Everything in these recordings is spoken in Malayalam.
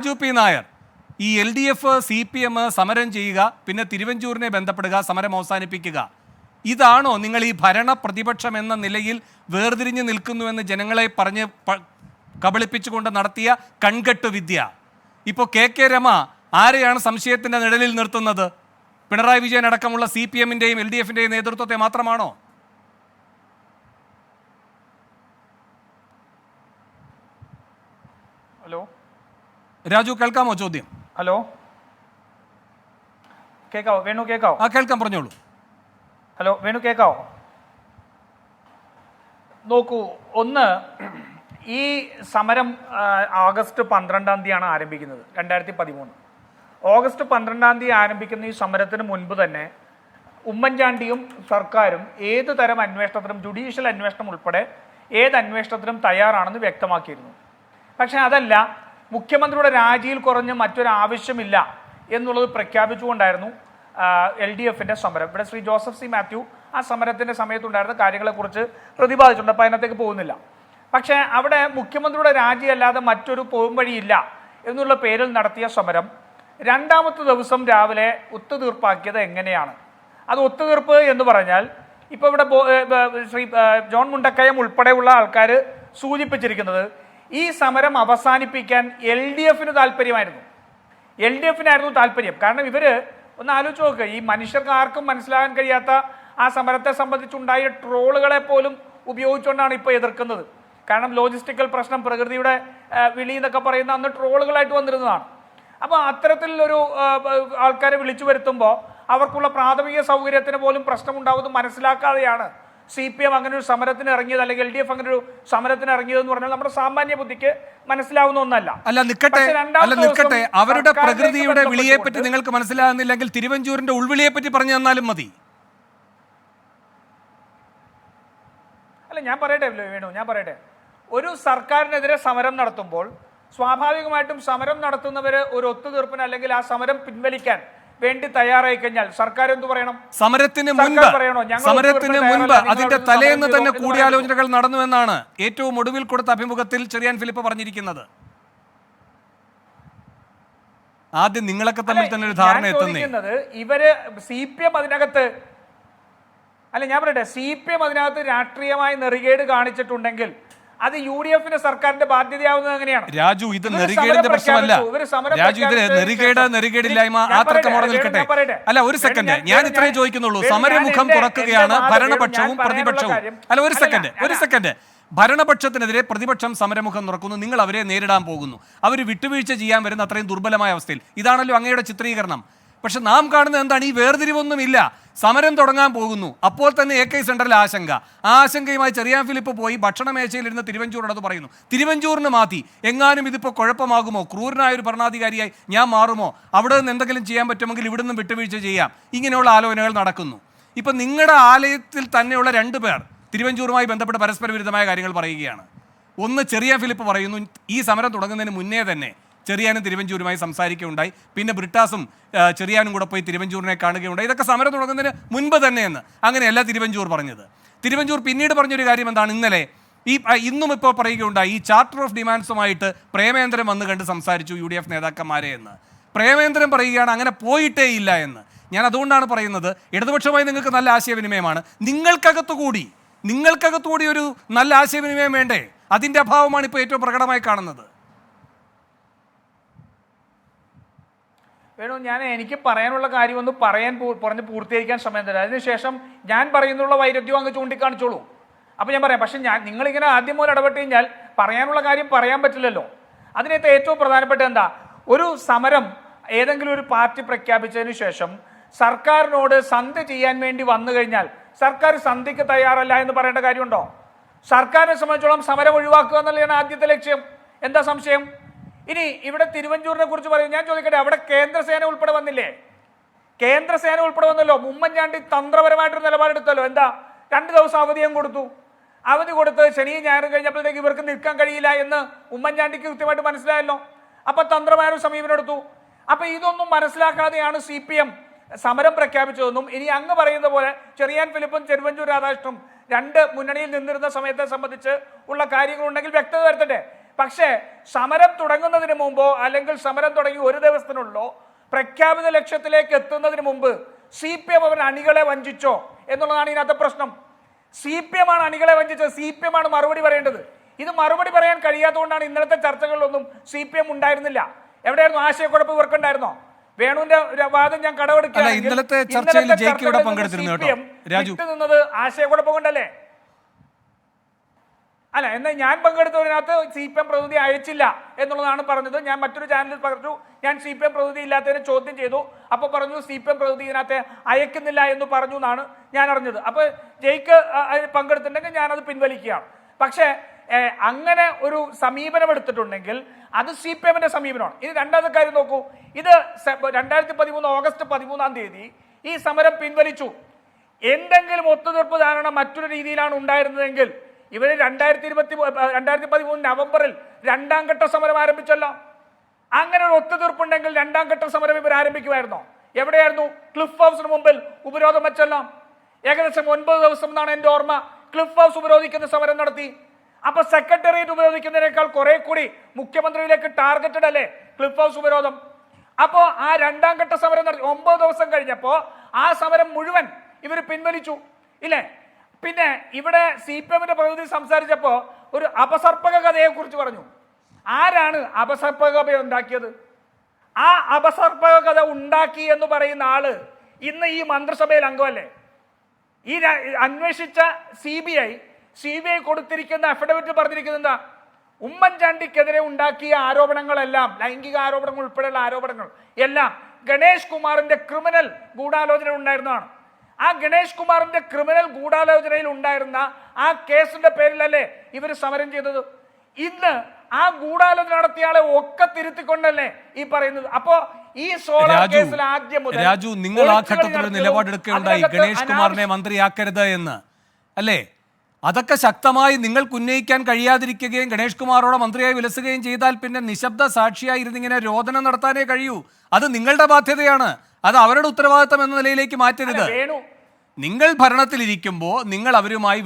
രാജു പി നായർ, ഈ LDF CPM സമരം ചെയ്യുക, പിന്നെ തിരുവഞ്ചൂരിനെ ബന്ധപ്പെടുക, സമരം അവസാനിപ്പിക്കുക, ഇതാണോ നിങ്ങൾ ഈ ഭരണ പ്രതിപക്ഷം എന്ന നിലയിൽ വേർതിരിഞ്ഞു നിൽക്കുന്നുവെന്ന് ജനങ്ങളെ പറഞ്ഞ് കബളിപ്പിച്ചുകൊണ്ട് നടത്തിയ കൺകെട്ടു വിദ്യ? ഇപ്പോൾ KK രമ ആരെയാണ് സംശയത്തിൻ്റെ നിഴലിൽ നിർത്തുന്നത്? പിണറായി വിജയൻ അടക്കമുള്ള CPM-ൻ്റെയും LDF-ൻ്റെയും നേതൃത്വത്തെ മാത്രമാണോ? ഹലോ രാജു, കേൾക്കാമോ ചോദ്യം? ഹലോ, കേൾക്കാവോ? വേണു കേൾക്കാവോ? കേൾക്കാം, പറഞ്ഞോളൂ. ഹലോ വേണു കേൾക്കാവോ? നോക്കൂ, ഒന്ന്, ഈ സമരം ഓഗസ്റ്റ് 12-ാം തീയതിയാണ് ആരംഭിക്കുന്നത്, 2013. ഓഗസ്റ്റ് 12-ാം തീയതി ആരംഭിക്കുന്ന ഈ സമരത്തിന് മുൻപ് തന്നെ ഉമ്മൻചാണ്ടിയും സർക്കാരും ഏത് തരം അന്വേഷണത്തിനും, ജുഡീഷ്യൽ അന്വേഷണം ഉൾപ്പെടെ ഏത് അന്വേഷണത്തിനും തയ്യാറാണെന്ന് വ്യക്തമാക്കിയിരുന്നു. പക്ഷേ അതല്ല, മുഖ്യമന്ത്രിയുടെ രാജിയിൽ കുറഞ്ഞ് മറ്റൊരാവശ്യമില്ല എന്നുള്ളത് പ്രഖ്യാപിച്ചുകൊണ്ടായിരുന്നു LDF-ൻ്റെ സമരം. ഇവിടെ ശ്രീ ജോസഫ് സി മാത്യു ആ സമരത്തിൻ്റെ സമയത്തുണ്ടായിരുന്ന കാര്യങ്ങളെക്കുറിച്ച് പ്രതിപാദിച്ചിട്ടുണ്ട്, അപ്പോൾ അതിനകത്തേക്ക് പോകുന്നില്ല. പക്ഷേ അവിടെ മുഖ്യമന്ത്രിയുടെ രാജി അല്ലാതെ മറ്റൊരു പോംവഴിയില്ല എന്നുള്ള പേരിൽ നടത്തിയ സമരം രണ്ടാമത്തെ ദിവസം രാവിലെ ഒത്തുതീർപ്പാക്കിയത് എങ്ങനെയാണ്? അത് ഒത്തുതീർപ്പ് എന്ന് പറഞ്ഞാൽ ഇപ്പോൾ ഇവിടെ ശ്രീ ജോൺ മുണ്ടക്കയം ഉൾപ്പെടെയുള്ള ആൾക്കാർ സൂചിപ്പിച്ചിരിക്കുന്നത് ഈ സമരം അവസാനിപ്പിക്കാൻ LDF-ന് താല്പര്യമായിരുന്നു. LDF-നായിരുന്നു താല്പര്യം. കാരണം ഇവർ ഒന്ന് ആലോചിച്ച് നോക്കുക, ഈ മനുഷ്യർക്ക് ആർക്കും മനസ്സിലാകാൻ കഴിയാത്ത ആ സമരത്തെ സംബന്ധിച്ചുണ്ടായ ട്രോളുകളെ പോലും ഉപയോഗിച്ചുകൊണ്ടാണ് ഇപ്പോൾ എതിർക്കുന്നത്. കാരണം ലോജിസ്റ്റിക്കൽ പ്രശ്നം, പ്രകൃതിയുടെ വിളി എന്നൊക്കെ പറയുന്ന അന്ന് ട്രോളുകളായിട്ട് വന്നിരുന്നതാണ്. അപ്പോൾ അത്തരത്തിലൊരു ആൾക്കാരെ വിളിച്ചു വരുത്തുമ്പോൾ അവർക്കുള്ള പ്രാഥമിക സൗകര്യത്തിന് പോലും പ്രശ്നമുണ്ടാവുന്നത് മനസ്സിലാക്കാതെയാണ് CPM അങ്ങനെ ഒരു സമരത്തിന് ഇറങ്ങിയത്, അല്ലെങ്കിൽ LDF അങ്ങനെ ഒരു സമരത്തിന് ഇറങ്ങിയതെന്ന് പറഞ്ഞാൽ നമ്മുടെ സാമാന്യ ബുദ്ധിക്ക് മനസ്സിലാവുന്ന ഒന്നല്ല. നിൽക്കട്ടെ, അവരുടെ പ്രകൃതിയുടെ വിളിയെ പറ്റി നിങ്ങൾക്ക് മനസ്സിലാകുന്നില്ലെങ്കിൽ തിരുവഞ്ചൂരിന്റെ ഉൾവിളിയെ പറ്റി പറഞ്ഞു തന്നാലും മതി. അല്ല, ഞാൻ പറയട്ടെ വേണു, ഞാൻ പറയട്ടെ. ഒരു സർക്കാരിനെതിരെ സമരം നടത്തുമ്പോൾ സ്വാഭാവികമായിട്ടും സമരം നടത്തുന്നവർ ഒരു ഒത്തുതീർപ്പിന് അല്ലെങ്കിൽ ആ സമരം പിൻവലിക്കാൻ വേണ്ടി തയ്യാറായി കഴിഞ്ഞാൽ സർക്കാർ എന്ത് പറയണം? സമരത്തിന് മുൻപ് അതിന്റെ തലേന്ന് തന്നെ കൂടിയാലോചനകൾ നടന്നു എന്നാണ് ഏറ്റവും ഒടുവിൽ കൊടുത്ത അഭിമുഖത്തിൽ ചെറിയാൻ ഫിലിപ്പ് പറഞ്ഞിരിക്കുന്നത്. ആദ്യം നിങ്ങളൊക്കെ തമ്മിൽ തന്നെ ഒരു ധാരണ എത്തുന്നത് ഇവര് CPM അതിനകത്ത്, അല്ല ഞാൻ പറയട്ടെ, CPM അതിനകത്ത് രാഷ്ട്രീയമായി നെറികേട് കാണിച്ചിട്ടുണ്ടെങ്കിൽ അത് UDF-ന് സർക്കാരിന്റെ ബാധ്യതയാവുന്നത് എങ്ങനെയാണ്? രാജു, ഇത് നെറികേടിന്റെ പ്രശ്നമല്ല. രാജു, ഇത് നെറികേടില്ലായ്മ ആ തർക്കമോടെ നിൽക്കട്ടെ. അല്ല, ഒരു സെക്കൻഡ്, ഞാൻ ഇത്രയും ചോദിക്കുന്നുള്ളൂ. സമരമുഖം തുറക്കുകയാണ് ഭരണപക്ഷവും പ്രതിപക്ഷവും. അല്ല, ഒരു സെക്കൻഡ്, ഭരണപക്ഷത്തിനെതിരെ പ്രതിപക്ഷം സമരമുഖം തുറക്കുന്നു, നിങ്ങൾ അവരെ നേരിടാൻ പോകുന്നു, അവർ വിട്ടുവീഴ്ച ചെയ്യാൻ വരുന്ന അത്രയും ദുർബലമായ അവസ്ഥയിൽ. ഇതാണല്ലോ അങ്ങയുടെ ചിത്രീകരണം. പക്ഷെ നാം കാണുന്നത് എന്താണ്? ഈ വേർതിരിവൊന്നുമില്ല. സമരം തുടങ്ങാൻ പോകുന്നു, അപ്പോൾ തന്നെ AK സെന്ററിൽ ആശങ്ക. ആ ആശങ്കയുമായി ചെറിയാൻ ഫിലിപ്പ് പോയി ഭക്ഷണമേശയിലിരുന്ന് തിരുവഞ്ചൂരിനത് പറയുന്നു. തിരുവഞ്ചൂരിന് മാറ്റി, എങ്ങാനും ഇതിപ്പോൾ കുഴപ്പമാകുമോ, ക്രൂരനായ ഒരു ഭരണാധികാരിയായി ഞാൻ മാറുമോ, അവിടെ നിന്ന് എന്തെങ്കിലും ചെയ്യാൻ പറ്റുമെങ്കിൽ ഇവിടെ നിന്നും വിട്ടുവീഴ്ച ചെയ്യാം, ഇങ്ങനെയുള്ള ആലോചനകൾ നടക്കുന്നു. ഇപ്പം നിങ്ങളുടെ ആലയത്തിൽ തന്നെയുള്ള 2 പേർ തിരുവഞ്ചൂരുമായി ബന്ധപ്പെട്ട് പരസ്പര വിരുദ്ധമായ കാര്യങ്ങൾ പറയുകയാണ്. ഒന്ന്, ചെറിയാൻ ഫിലിപ്പ് പറയുന്നു ഈ സമരം തുടങ്ങുന്നതിന് മുന്നേ തന്നെ ചെറിയാനും തിരുവഞ്ചൂരുമായി സംസാരിക്കുകയുണ്ടായി, പിന്നെ ബ്രിട്ടാസും ചെറിയാനും കൂടെ പോയി തിരുവഞ്ചൂരിനെ കാണുകയുണ്ടായി, ഇതൊക്കെ സമരം തുടങ്ങുന്നതിന് മുൻപ് തന്നെയെന്ന്. അങ്ങനെയല്ല തിരുവഞ്ചൂർ പറഞ്ഞത്. തിരുവഞ്ചൂർ പിന്നീട് പറഞ്ഞൊരു കാര്യം എന്താണ്? ഇന്നും ഇപ്പോൾ പറയുകയുണ്ടായി, ഈ ചാർട്ടർ ഓഫ് ഡിമാൻഡ്സുമായിട്ട് പ്രേമേന്ദ്രൻ വന്ന് കണ്ട് സംസാരിച്ചു UDF നേതാക്കന്മാരെ എന്ന്. പ്രേമേന്ദ്രൻ പറയുകയാണ് അങ്ങനെ പോയിട്ടേ ഇല്ല എന്ന്. ഞാൻ അതുകൊണ്ടാണ് പറയുന്നത്, ഇടതുപക്ഷമായി നിങ്ങൾക്ക് നല്ല ആശയവിനിമയമാണ്, നിങ്ങൾക്കകത്തുകൂടി ഒരു നല്ല ആശയവിനിമയം വേണ്ടേ? അതിൻ്റെ അഭാവമാണ് ഇപ്പോൾ ഏറ്റവും പ്രകടമായി കാണുന്നത്. വേണു, എനിക്ക് പറയാനുള്ള കാര്യം ഒന്ന് പറഞ്ഞ് പൂർത്തീകരിക്കാൻ സമയം തരാം. അതിനുശേഷം ഞാൻ പറയുന്നുള്ള വൈരുദ്ധ്യം അങ്ങ് ചൂണ്ടിക്കാണിച്ചോളൂ, അപ്പോൾ ഞാൻ പറയാം. പക്ഷെ നിങ്ങളിങ്ങനെ ആദ്യം മുതൽ ഇടപെട്ട് കഴിഞ്ഞാൽ പറയാനുള്ള കാര്യം പറയാൻ പറ്റില്ലല്ലോ. അതിനകത്ത് ഏറ്റവും പ്രധാനപ്പെട്ട എന്താ, ഒരു സമരം ഏതെങ്കിലും ഒരു പാർട്ടി പ്രഖ്യാപിച്ചതിന് ശേഷം സർക്കാരിനോട് സന്ധി ചെയ്യാൻ വേണ്ടി വന്നു കഴിഞ്ഞാൽ സർക്കാർ സന്ധിക്ക് തയ്യാറല്ല എന്ന് പറയേണ്ട കാര്യമുണ്ടോ? സർക്കാരിനെ സംബന്ധിച്ചോളം സമരം ഒഴിവാക്കുക എന്നുള്ളതാണ് ആദ്യത്തെ ലക്ഷ്യം. എന്താ സംശയം? ഇനി ഇവിടെ തിരുവഞ്ചൂരിനെ കുറിച്ച് പറയും, ഞാൻ ചോദിക്കട്ടെ, അവിടെ കേന്ദ്രസേന ഉൾപ്പെടെ വന്നില്ലേ? കേന്ദ്രസേന ഉൾപ്പെടെ വന്നല്ലോ. ഉമ്മൻചാണ്ടി തന്ത്രപരമായിട്ടൊരു നിലപാടെടുത്തല്ലോ. എന്താ, 2 ദിവസം അവധിയും കൊടുത്തു. അവധി കൊടുത്ത് ശനിയും ഞായറും കഴിഞ്ഞപ്പോഴത്തേക്ക് ഇവർക്ക് നിൽക്കാൻ കഴിയില്ല എന്ന് ഉമ്മൻചാണ്ടിക്ക് കൃത്യമായിട്ട് മനസ്സിലായല്ലോ. അപ്പൊ തന്ത്രമായൊരു സമീപനം എടുത്തു. അപ്പൊ ഇതൊന്നും മനസ്സിലാക്കാതെയാണ് CPM സമരം പ്രഖ്യാപിച്ചതെന്നും ഇനി അങ്ങ് പറയുന്ന പോലെ ചെറിയാൻ ഫിലിപ്പും തിരുവഞ്ചൂർ രാധാകൃഷ്ണനും 2 മുന്നണിയിൽ നിന്നിരുന്ന സമയത്തെ സംബന്ധിച്ച് ഉള്ള കാര്യങ്ങളുണ്ടെങ്കിൽ വ്യക്തത വരുത്തട്ടെ. പക്ഷേ സമരം തുടങ്ങുന്നതിന് മുമ്പോ അല്ലെങ്കിൽ സമരം തുടങ്ങി ഒരു ദിവസത്തിനുള്ളോ പ്രഖ്യാപിത ലക്ഷ്യത്തിലേക്ക് എത്തുന്നതിന് മുമ്പ് CPM അവർ അണികളെ വഞ്ചിച്ചോ എന്നുള്ളതാണ് ഇതിനകത്തെ പ്രശ്നം. CPM ആണ് അണികളെ വഞ്ചിച്ചത്. CPM ആണ് മറുപടി പറയേണ്ടത്. ഇത് മറുപടി പറയാൻ കഴിയാത്തതുകൊണ്ടാണ് ഇന്നലത്തെ ചർച്ചകളിലൊന്നും CPM ഉണ്ടായിരുന്നില്ല. എവിടെയായിരുന്നു? ആശയക്കുഴപ്പം ഇവർക്കുണ്ടായിരുന്നോ? വേണുവിന്റെ വാദം ഞാൻ കടമെടുക്കുകയാണ്. ഇന്നലത്തെ ചർച്ചയിൽ ജയിക്കിവിടെ പങ്കെടുത്തിരുന്നു കേട്ടോ രാജു. നിന്നത് ആശയക്കുഴപ്പം കൊണ്ടല്ലേ? അല്ല, എന്നാൽ ഞാൻ പങ്കെടുത്തതിനകത്ത് CPM പ്രതിനിധി അയച്ചില്ല എന്നുള്ളതാണ് പറഞ്ഞത്. ഞാൻ മറ്റൊരു ചാനലിൽ പറഞ്ഞു ഞാൻ CPM പ്രതിനിധി ഇല്ലാത്തതിനെ ചോദ്യം ചെയ്തു. അപ്പോൾ പറഞ്ഞു CPM പ്രതിനിധി ഇതിനകത്ത് അയക്കുന്നില്ല എന്ന് പറഞ്ഞു എന്നാണ് ഞാൻ അറിഞ്ഞത്. അപ്പോൾ ജയിക്ക് പങ്കെടുത്തിട്ടുണ്ടെങ്കിൽ ഞാനത് പിൻവലിക്കുകയാണ്. പക്ഷേ അങ്ങനെ ഒരു സമീപനം എടുത്തിട്ടുണ്ടെങ്കിൽ അത് CPMന്റെ സമീപനമാണ്. ഇനി രണ്ടാമത്തെ കാര്യം നോക്കൂ. ഇത് 2013 ഓഗസ്റ്റ് 13 ഈ സമരം പിൻവലിച്ചു. എന്തെങ്കിലും ഒത്തുതീർപ്പ് ധാരണ മറ്റൊരു രീതിയിലാണ് ഉണ്ടായിരുന്നതെങ്കിൽ ഇവർ 2013 നവംബറിൽ രണ്ടാം ഘട്ട സമരം ആരംഭിച്ചല്ലോ. അങ്ങനെ ഒരു ഒത്തുതീർപ്പുണ്ടെങ്കിൽ രണ്ടാം ഘട്ട സമരം ഇവർ ആരംഭിക്കുമായിരുന്നോ? എവിടെയായിരുന്നു? ക്ലിഫ് ഹൗസിന് മുമ്പിൽ ഉപരോധം വെച്ചല്ലോ. ഏകദേശം 9 ദിവസം എന്നാണ് എൻ്റെ ഓർമ്മ. ക്ലിഫ് ഹൗസ് ഉപരോധിക്കുന്ന സമരം നടത്തി. അപ്പൊ സെക്രട്ടേറിയറ്റ് ഉപരോധിക്കുന്നതിനേക്കാൾ കുറെ കൂടി മുഖ്യമന്ത്രിയിലേക്ക് ടാർഗറ്റഡ് അല്ലേ ക്ലിഫ് ഹൗസ് ഉപരോധം? അപ്പോ ആ രണ്ടാം ഘട്ട സമരം നടത്തി 9 ദിവസം കഴിഞ്ഞപ്പോ ആ സമരം മുഴുവൻ ഇവർ പിൻവലിച്ചു ഇല്ലേ? പിന്നെ ഇവിടെ CPMന്റെ പ്രതിനിധി സംസാരിച്ചപ്പോ ഒരു അപസർപ്പക കഥയെ കുറിച്ച് പറഞ്ഞു. ആരാണ് അപസർപ്പക കഥ ഉണ്ടാക്കിയത്? ആ അപസർപ്പക കഥ ഉണ്ടാക്കി എന്ന് പറയുന്ന ആള് ഇന്ന് ഈ മന്ത്രിസഭയിൽ അംഗമല്ലേ? ഈ അന്വേഷിച്ച CBI കൊടുത്തിരിക്കുന്ന അഫിഡവിറ്റ് പറഞ്ഞിരിക്കുന്നത് എന്താ? ഉമ്മൻചാണ്ടിക്കെതിരെ ഉണ്ടാക്കിയ ആരോപണങ്ങളെല്ലാം, ലൈംഗിക ആരോപണങ്ങൾ ഉൾപ്പെടെയുള്ള ആരോപണങ്ങൾ എല്ലാം ഗണേഷ് കുമാറിന്റെ ക്രിമിനൽ ഗൂഢാലോചന ഉണ്ടായിരുന്നതാണ്. ആ ഗണേഷ് കുമാറിന്റെ ക്രിമിനൽ ഗൂഢാലോചനയിൽ ഉണ്ടായിരുന്ന ആ കേസിന്റെ പേരിലല്ലേ ഇവർ സമരം ചെയ്തത്? ഇന്ന് ആ ഗൂഢാലോചന നടത്തിയ ആളെ ഒക്കെ തിരുത്തിക്കൊണ്ടല്ലേ ഈ പറയുന്നത്. അപ്പോ ഈ സോളാർ കേസിൽ ആദ്യം മുതൽ രാജു, നിങ്ങൾ ആ ഘട്ടത്തിൽ ഒരു നിലപാടെടുക്കുകയുണ്ടായി ഗണേഷ് കുമാറിനെ മന്ത്രിയാക്കരുത് എന്ന് അല്ലേ? അതൊക്കെ ശക്തമായി നിങ്ങൾക്ക് ഉന്നയിക്കാൻ കഴിയാതിരിക്കുകയും ഗണേഷ് കുമാറോടെ മന്ത്രിയായി വിലസുകയും ചെയ്താൽ പിന്നെ നിശബ്ദ സാക്ഷിയായി ഇരുന്നിങ്ങനെ രോദനം നടത്താനേ കഴിയൂ. അത് നിങ്ങളുടെ ബാധ്യതയാണ്. അത് അവരുടെ ഉത്തരവാദിത്തം എന്ന നിലയിലേക്ക് മാറ്റരുത്. നിങ്ങൾ ഭരണത്തിലിരിക്കുമ്പോൾ നിങ്ങൾ അവരുമായി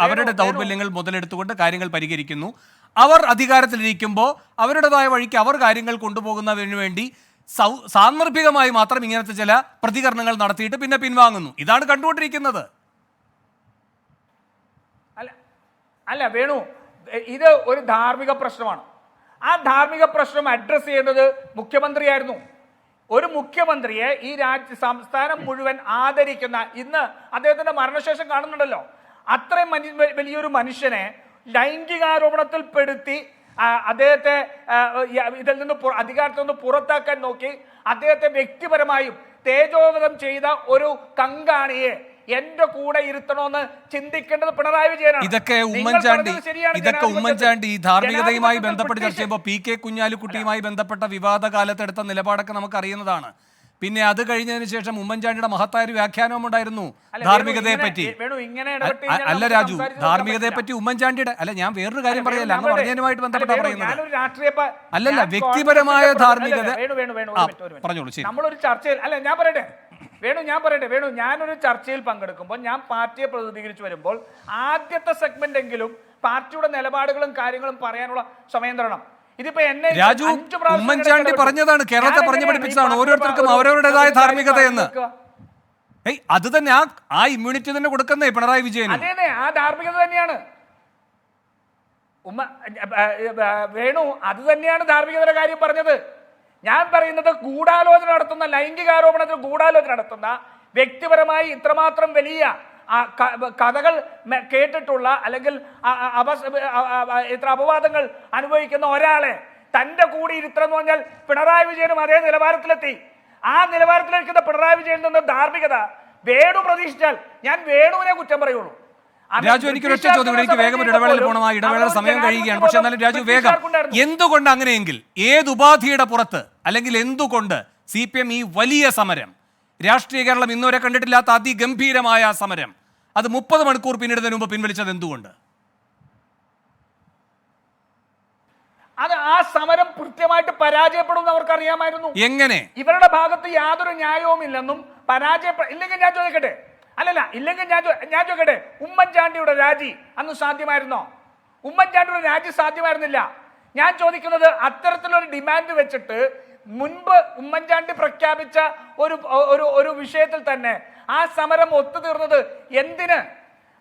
അവരുടെ ദൗർബല്യങ്ങൾ മുതലെടുത്തുകൊണ്ട് കാര്യങ്ങൾ പരിഹരിക്കുന്നു. അവർ അധികാരത്തിലിരിക്കുമ്പോൾ അവരുടേതായ വഴിക്ക് അവർ കാര്യങ്ങൾ കൊണ്ടുപോകുന്നതിന് വേണ്ടി സാന്ദർഭികമായി മാത്രം ഇങ്ങനത്തെ ചില പ്രതികരണങ്ങൾ നടത്തിയിട്ട് പിന്നെ പിൻവാങ്ങുന്നു. ഇതാണ് കണ്ടുകൊണ്ടിരിക്കുന്നത്. അല്ല വേണു, ഇത് ഒരു ധാർമ്മിക പ്രശ്നമാണ്. ആ ധാർമ്മിക പ്രശ്നം അഡ്രസ് ചെയ്യേണ്ടത് മുഖ്യമന്ത്രിയായിരുന്നു. ഒരു മുഖ്യമന്ത്രിയെ ഈ സംസ്ഥാനം മുഴുവൻ ആദരിക്കുന്ന, ഇന്ന് അദ്ദേഹത്തിന്റെ മരണശേഷം കാണുന്നുണ്ടല്ലോ, അത്രയും വലിയൊരു മനുഷ്യനെ ലൈംഗികാരോപണത്തിൽ പെടുത്തി അദ്ദേഹത്തെ ഇതിൽ നിന്ന് അധികാരത്തിൽ നിന്ന് പുറത്താക്കാൻ നോക്കി അദ്ദേഹത്തെ വ്യക്തിപരമായും തേജോവധം ചെയ്ത ഒരു കങ്കാണിയെ എന്റെ കൂടെ ഇരുത്തണമെന്ന് ചിന്തിക്കേണ്ടത് പിണറായി വിജയനാണ്. ഇതൊക്കെ ഉമ്മൻചാണ്ടി ഈ ധാർമ്മികതയുമായി ബന്ധപ്പെട്ട് ചർച്ച ചെയ്യുമ്പോൾ PK കുഞ്ഞാലിക്കുട്ടിയുമായി ബന്ധപ്പെട്ട വിവാദ കാലത്തെടുത്ത നിലപാടൊക്കെ നമുക്ക് അറിയുന്നതാണ്. പിന്നെ അത് കഴിഞ്ഞതിന് ശേഷം ഉമ്മൻചാണ്ടിയുടെ മഹത്തായ ഒരു വ്യാഖ്യാനവും ഉണ്ടായിരുന്നു ധാർമ്മികതയെ പറ്റി. അല്ല രാജു, ധാർമ്മികതയെ പറ്റി ഉമ്മൻചാണ്ടിയുടെ അല്ല, ഞാൻ വേറൊരു കാര്യം പറയല്ല, അങ്ങ് പറഞ്ഞതിനുമായിട്ട് ബന്ധപ്പെട്ടാ പറയുന്നത്. അല്ലല്ല, വ്യക്തിപരമായ ധാർമ്മികത പറഞ്ഞോളൂ. ശരി, നമ്മളൊരു ചർച്ചയിൽ അല്ല, ഞാൻ പറയട്ടെ വേണു, ഞാനൊരു ചർച്ചയിൽ പങ്കെടുക്കുമ്പോൾ, ഞാൻ പാർട്ടിയെ പ്രതിനിധീകരിച്ച് വരുമ്പോൾ ആദ്യത്തെ സെഗ്മെന്റ് എങ്കിലും പാർട്ടിയുടെ നിലപാടുകളും കാര്യങ്ങളും പറയാനുള്ള സമയം തരണം. ഇതിപ്പോ എന്നെ രാജു, ഉമ്മൻചാണ്ടി പറഞ്ഞതാണ്, കേരളത്തെ പറഞ്ഞു പഠിപ്പിച്ചതാണ് ഓരോരുത്തർക്കും അവരവരുടേതായ ധാർമ്മികത എന്ന്. അത് തന്നെ ആ ഇമ്മ്യൂണിറ്റി തന്നെ കൊടുക്കുന്നേ പിണറായി വിജയൻ. അതെ, ആ ധാർമ്മികത തന്നെയാണ് വേണു, അത് തന്നെയാണ് ധാർമ്മികതയുടെ കാര്യം പറഞ്ഞത്. ഞാൻ പറയുന്നത് ഗൂഢാലോചന നടത്തുന്ന, ലൈംഗികാരോപണത്തിൽ ഗൂഢാലോചന നടത്തുന്ന, വ്യക്തിപരമായി ഇത്രമാത്രം വലിയ കഥകൾ കേട്ടിട്ടുള്ള അല്ലെങ്കിൽ ഇത്ര അപവാദങ്ങൾ അനുഭവിക്കുന്ന ഒരാളെ തന്റെ കൂടി ഇരുത്തണം എന്ന് പറഞ്ഞാൽ പിണറായി വിജയനും അതേ നിലവാരത്തിലെത്തി. ആ നിലവാരത്തിലേക്കുന്ന പിണറായി വിജയൻ നിന്ന് ധാർമ്മികത വേണു പ്രതീക്ഷിച്ചാൽ ഞാൻ വേണുവിനെ കുറ്റം പറയുള്ളൂ. രാജു, എനിക്ക് ഒറ്റ ചോദ്യം, എനിക്ക് വേഗം ഒരു ഇടവേളയിൽ പോകണം. ആ ഇടവേളയുടെ സമയം കഴിയുകയാണ്. പക്ഷെ എന്നാലും രാജു വേഗം, എന്തുകൊണ്ട് അങ്ങനെയെങ്കിൽ ഏത് ഉപാധിയുടെ പുറത്ത് അല്ലെങ്കിൽ എന്തുകൊണ്ട് CPM ഈ വലിയ സമരം, രാഷ്ട്രീയ കേരളം ഇന്നുവരെ കണ്ടിട്ടില്ലാത്ത അതിഗംഭീരമായ സമരം, അത് 30 മണിക്കൂർ പിന്നിടുന്നതിന് മുമ്പ് പിൻവലിച്ചത് എന്തുകൊണ്ട്? അത് ആ സമരം കൃത്യമായിട്ട് പരാജയപ്പെടുമെന്ന് അവർക്ക് അറിയാമായിരുന്നു. എങ്ങനെ? ഇവരുടെ ഭാഗത്ത് യാതൊരു ന്യായവും ഇല്ലെന്നും ഇല്ലെങ്കിൽ ഞാൻ ചോദിക്കട്ടെ, ഇല്ലെങ്കിൽ ഞാൻ ചോദിക്കട്ടെ, ഉമ്മൻചാണ്ടിയുടെ രാജി അന്ന് സാധ്യമായിരുന്നോ? ഉമ്മൻചാണ്ടിയുടെ രാജി സാധ്യമായിരുന്നില്ല. ഞാൻ ചോദിക്കുന്നത് അത്തരത്തിലൊരു ഡിമാൻഡ് വെച്ചിട്ട് മുൻപ് ഉമ്മൻചാണ്ടി പ്രഖ്യാപിച്ച ഒരു വിഷയത്തിൽ തന്നെ ആ സമരം ഒത്തുതീർന്നത് എന്തിന്?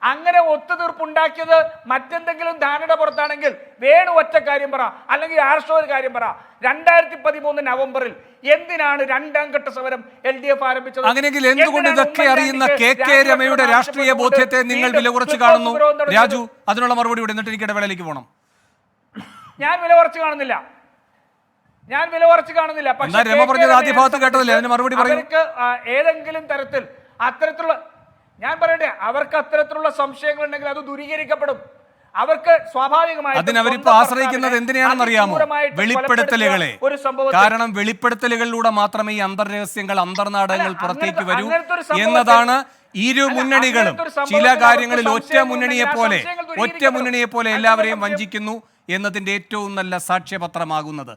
അങ്ങനെ ഒത്തുതീർപ്പുണ്ടാക്കിയത് മറ്റെന്തെങ്കിലും ധാരണയുടെ പുറത്താണെങ്കിൽ വേണു ഒറ്റ കാര്യം പറ, അല്ലെങ്കിൽ ആർഷോ ഒരു കാര്യം പറ. 2013 നവംബറിൽ എന്തിനാണ് രണ്ടാം ഘട്ട സമരം LDF ആരംഭിച്ചത്? അങ്ങനെയെങ്കിൽ എന്തുകൊണ്ട് ഇതൊക്കെ അറിയുന്ന KK രമയുടെ രാഷ്ട്രീയ ബോധ്യത്തെ നിങ്ങൾ വില കുറച്ച് കാണുന്നു? രാജു, അതിനുള്ള മറുപടി ഇവിടെ, എന്നിട്ട് എനിക്ക് ഇടവേളയിലേക്ക് പോകണം. ഞാൻ വില കുറച്ച് കാണുന്നില്ല. പക്ഷേ രമ പറഞ്ഞത് ആദ്യ ഭാഗത്ത് കേട്ടതല്ലേ, അതിന് മറുപടി പറയൂ. അവർക്ക് ഏതെങ്കിലും തരത്തിൽ അത്തരത്തിലുള്ള, ഞാൻ പറയട്ടെ, അവർക്ക് അത്തരത്തിലുള്ള സംശയങ്ങൾ ഉണ്ടെങ്കിൽ അത് ദൂരീകരിക്കപ്പെടും. അവർക്ക് സ്വാഭാവികമായി അതിനവരിപ്പോ ആശ്രയിക്കുന്നത് എന്തിനാണെന്ന് അറിയാമോ? വെളിപ്പെടുത്തലുകളെ. കാരണം വെളിപ്പെടുത്തലുകളിലൂടെ മാത്രമേ ഈ അന്തർരഹസ്യങ്ങൾ, അന്തർനാടകങ്ങൾ പുറത്തേക്ക് വരൂ എന്നതാണ് ഇരു മുന്നണികളും ചില കാര്യങ്ങളിൽ ഒറ്റ മുന്നണിയെ പോലെ എല്ലാവരെയും വഞ്ചിക്കുന്നു എന്നതിന്റെ ഏറ്റവും നല്ല സാക്ഷ്യപത്രമാകുന്നത്.